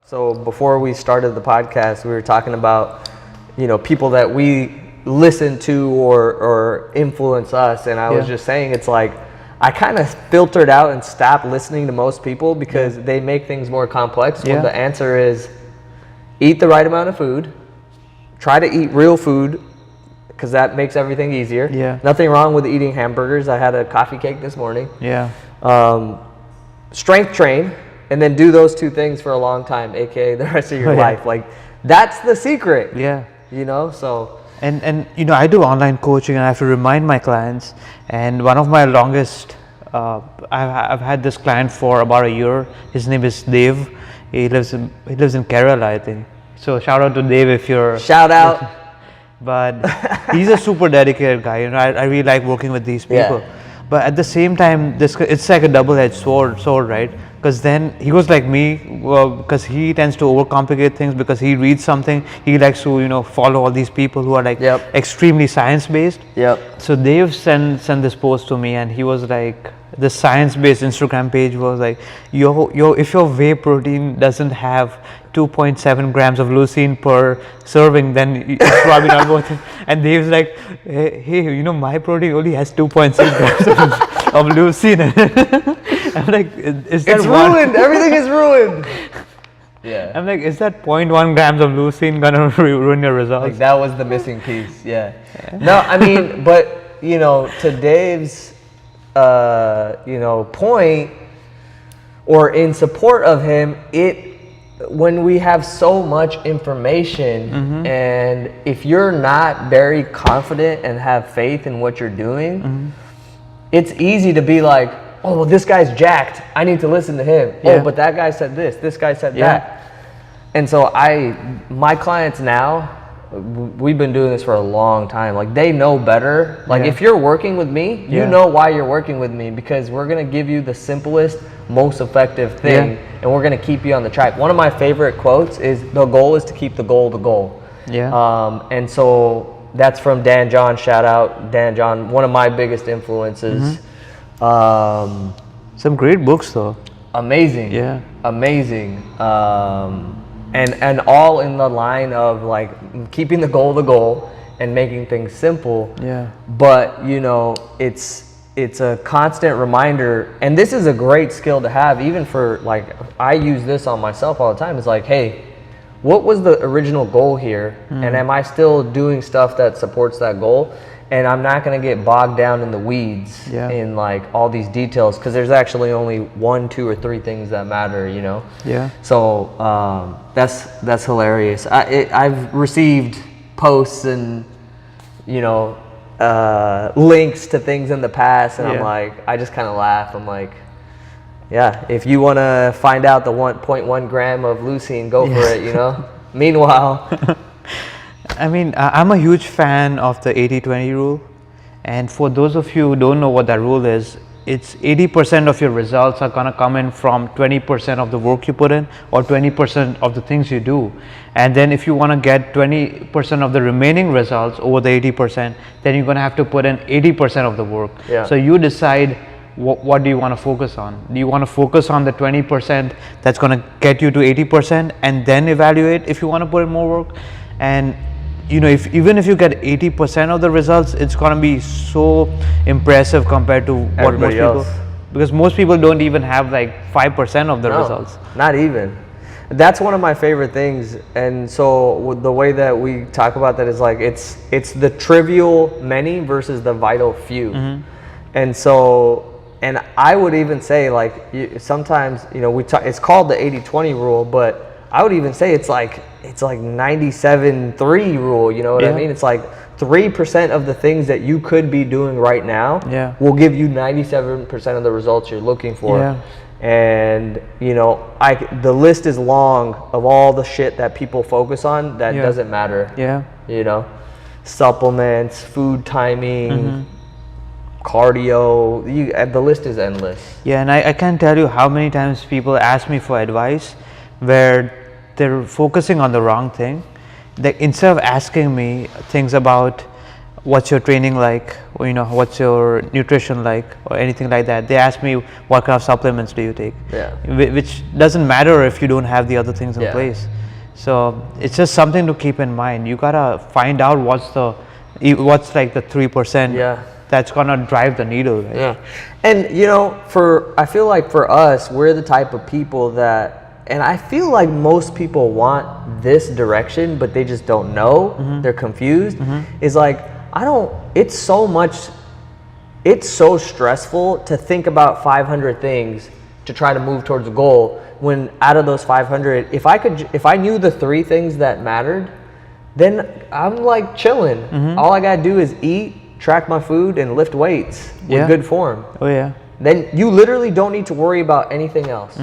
So before we started the podcast, we were talking about, people that we listen to or influence us. And I was just saying, it's like, I kind of filtered out and stopped listening to most people because they make things more complex. When the answer is eat the right amount of food, try to eat real food because that makes everything easier. Nothing wrong with eating hamburgers. I had a coffee cake this morning. Strength train. And then do those two things for a long time, AKA the rest of your life. Like, that's the secret. So. And I do online coaching and I have to remind my clients. And one of my longest, I've had this client for about a year. His name is Dave. He lives in Kerala, I think. So shout out to Dave if you're. Shout out. But he's a super dedicated guy. I really like working with these people. But at the same time, it's like a double-edged sword, right? Because then he goes like me, because he tends to overcomplicate things. Because he reads something, he likes to follow all these people who are like extremely science-based. So Dave sent this post to me, and he was like, the science-based Instagram page was like, if your whey protein doesn't have 2.7 grams of leucine per serving, then it's probably not worth it. And Dave's like, hey, my protein only has 2.6 grams of leucine. I'm like, is that ruined? Everything is ruined. I'm like, is that 0.1 grams of leucine gonna ruin your results? Like, that was the missing piece. No, I mean, but to Dave's point, or in support of him, when we have so much information, and if you're not very confident and have faith in what you're doing, it's easy to be like, oh, well, this guy's jacked, I need to listen to him. Oh, but that guy said this guy said that. And so my clients now, we've been doing this for a long time. Like, they know better. Like, if you're working with me, you know why you're working with me, because we're going to give you the simplest, most effective thing, and we're going to keep you on the track. One of my favorite quotes is, the goal is to keep the goal the goal. And so that's from Dan John. Shout out Dan John, one of my biggest influences. Some great books though. Amazing. Amazing. And all in the line of like keeping the goal and making things simple. But it's a constant reminder, and this is a great skill to have, even for like, I use this on myself all the time. It's like, hey, what was the original goal here? And am I still doing stuff that supports that goal? And I'm not going to get bogged down in the weeds in like all these details, because there's actually only 1, 2, or 3 things that matter, So that's hilarious. I've received posts and links to things in the past, and I'm like, I just kind of laugh. I'm like, if you want to find out the 1.1 gram of leucine, go for it. Meanwhile. I mean, I'm a huge fan of the 80-20 rule, and for those of you who don't know what that rule is, it's 80% of your results are gonna come in from 20% of the work you put in, or 20% of the things you do. And then if you want to get 20% of the remaining results over the 80%, then you're gonna have to put in 80% of the work. So you decide what do you want to focus on. Do you want to focus on the 20% that's gonna get you to 80%, and then evaluate if you want to put in more work? And even if you get 80% of the results, it's going to be so impressive compared to what most people, because most people don't even have like 5% of the results. Not even. That's one of my favorite things. And so the way that we talk about that is like, it's the trivial many versus the vital few. And so, and I would even say, like, sometimes, it's called the 80-20 rule, but I would even say it's like 97-3 rule. You know what I mean? It's like 3% of the things that you could be doing right now will give you 97% of the results you're looking for. And the list is long of all the shit that people focus on that doesn't matter. Supplements, food timing, cardio, the list is endless. And I can't tell you how many times people ask me for advice where they're focusing on the wrong thing. Instead of asking me things about what's your training like, or what's your nutrition like, or anything like that. They ask me what kind of supplements do you take, which doesn't matter if you don't have the other things in place. So it's just something to keep in mind. You gotta find out what's like the 3% that's gonna drive the needle, right? Yeah. And I feel like for us, we're the type of people that, and I feel like most people want this direction, but they just don't know. They're confused. Is like, it's so stressful to think about 500 things to try to move towards a goal, when out of those 500, if I knew the 3 things that mattered, then I'm like chilling. All I gotta do is eat, track my food, and lift weights with good form. Oh yeah. Then you literally don't need to worry about anything else.